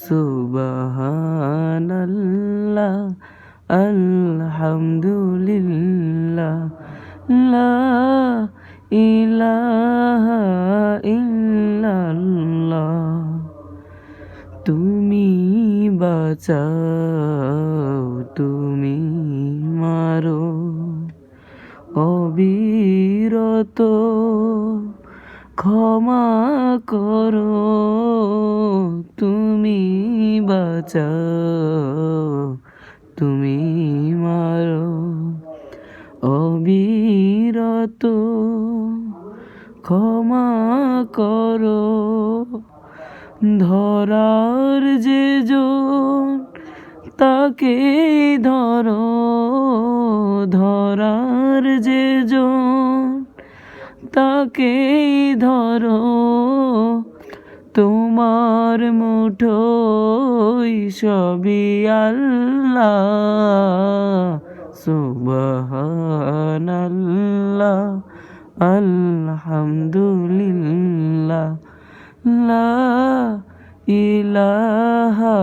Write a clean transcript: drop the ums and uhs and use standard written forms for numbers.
সুবহানাল্লাহ আলহামদুলিল্লাহ লা ইলাহা ইল্লাল্লাহ। তুমি বাঁচাও, তুমি মারো, অবিরত ক্ষমা করো। তুমি বাঁচাও, তুমি মারো, অবিরত ক্ষমা করো। ধরার যে জন তাকে ধরো, ধরার যে জন তাকে ধরো। তোমার মুঠোয় সবই আল্লাহ। সুবহানাল্লাহ আলহামদুলিল্লাহ লা ইলাহা